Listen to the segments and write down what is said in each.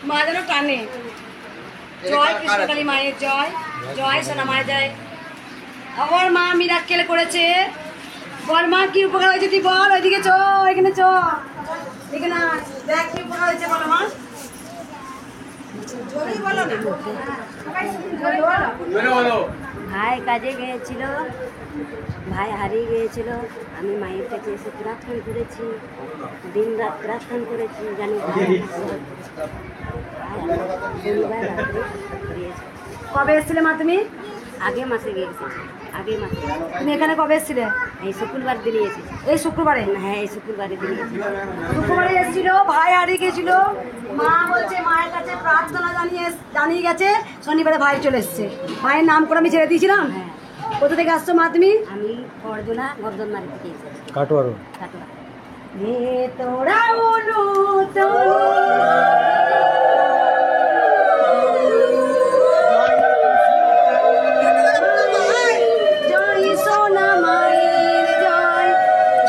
মা যেন টানে। জয় কৃষ্ণকালী মায়ের জয়, জয় সোনা মায়ের জয়। আবার মা মিরাক্কেল করেছে। বল মা কি উপকার হয়েছে তুই বল। ওইদিকে চ, এখানে চ, এখানে দেখ কি উপকার হয়েছে বলো মা। ভাই কাজে গিয়েছিল, ভাই হারিয়ে গিয়েছিল। আমি মায়ের কাছে এসে প্রার্থনা করেছি, দিন রাত প্রার্থনা করেছি জানি শনিবার রাত্রে। কবে এসেছিলে মা তুমি? আগে মাসে গিয়েছি, আগে মাসে। তুমি এখানে কবে এসেছিলে? এই শুক্রবার দিনে এসেছি। এই শুক্রবারে? হ্যাঁ, এই শুক্রবারে দিনে এসেছি। শুক্রবারে এসেছিল, ভাই হারিয়ে গেছিল। মা বলছে মায়ের কাছে প্রার্থনা জানিয়ে গেছে, শনিবারে ভাই চলে এসছে। ভাইয়ের নাম করে আমি ছেড়ে দিয়েছিলাম। হ্যাঁ। কোথা থেকে আসছো মা তুমি? আমি বরদোলা গর্দনমারি থেকে এসেছি। কাটোয়ারো। কাটোয়া। তোরা বলো তো জয় সোনা মায়ের জয়,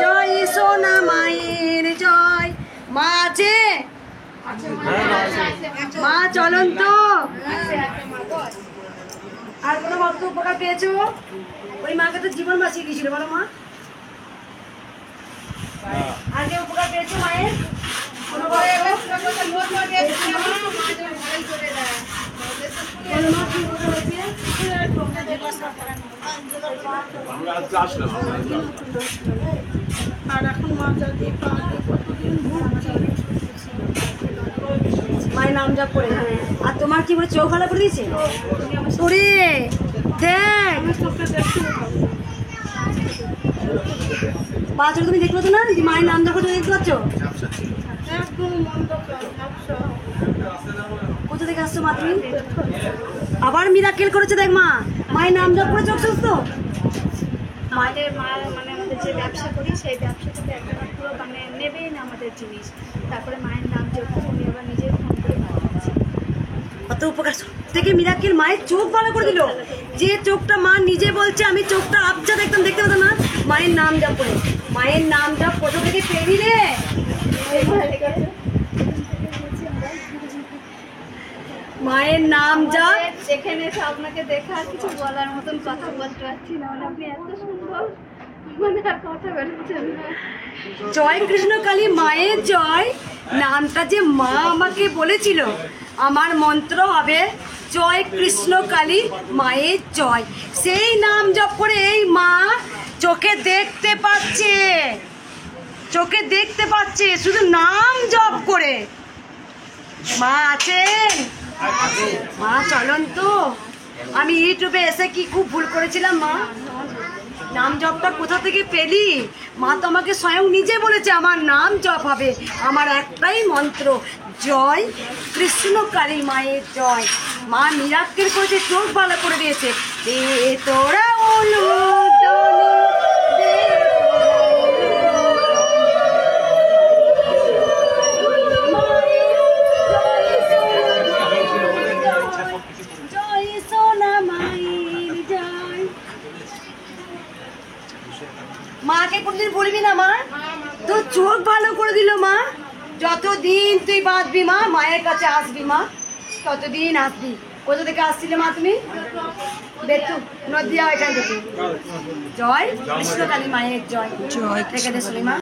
জয় সোনা মায়ের জয়। মা আছে? মা চলন্ত? আর কোনো ভক্ত উপকার পেয়েছো? ওই মাকে তো জীবন বাঁচিয়ে দিয়েছিল বলো মা। আর কে উপকার পেয়েছো মায়ের? কোনো আর এখন মা যদি মায়ের নাম জপ করে। আর তোমার কি বলে চোখ ভালো করে দিয়েছে? ওরে দেখ, বাচ্চা তুমি দেখতে পাচ্ছ না যে মায়ের নাম জপ করতে দেখতে পাচ্ছ? একদম কোথা থেকে আসছো মা তুমি? আবার মিরাক্কেল করেছে দেখ মা, মায়ের নাম জপ করে চোখ সুস্থ। মায়ের মা মানে আমাদের যে ব্যবসা করি সেই ব্যবসা থেকে একটা পুরো মানে নেবেই না আমাদের জিনিস। তারপরে মায়ের নাম যখন উনি আবার নিজে ফোন করে পাঠাচ্ছি। কত উপকার থেকে মিরাক্কেল মায়ের চোখ ভালো করে দিল। যে চোখটা মা নিজে বলছে আমি চোখটা আবজা দেখতাম, দেখতে পেতাম না, মায়ের নাম জপ করে। মায়ের নাম জপ কোথা থেকে পেলি রে? মায়ের নাম জপ। যেখানে এসে আপনাকে দেখা কিছু বলার মতন কথা বলতে পারছি না, মানে আপনি এত সুন্দর, মানে আর কথা বেরোচ্ছেন না। জয় কৃষ্ণকালী মায়ের জয় নামটা যে মা আমাকে বলেছিল, আমার মন্ত্র হবে জয় কৃষ্ণকালী মায়ের জয়। সেই নাম জপ করে এই মা চোখে দেখতে পাচ্ছে, চোখে দেখতে পাচ্ছে শুধু নাম জপ করে। মা আছেন? মা চলন্ত? আমি ইউটিউবে এসে কি খুব ভুল করেছিলাম মা? নাম জপটা কোথা থেকে পেলি? মা তো আমাকে স্বয়ং নিজে বলেছে আমার নাম জপ হবে, আমার একটাই মন্ত্র জয় কৃষ্ণকালী মায়ের জয়। মা মিরাক্কেল করেছে, চোখ ভালো করে দিয়েছে। এ তোরা জয় সোনা মায়ের জয়। মাকে কোনদিন বলবি না মা? তোর চোখ ভালো করে দিল মা। যতদিন তুই বাঁচবি মা, মায়ের কাছে আসবি মা, ততদিন আসবি। কোথা থেকে আসছিলে মা তুমি? বেতু নদিয়া, এখান থেকে। জয় কৃষ্ণকালী মায়ের জয়। জয় থেকে শুনি মা।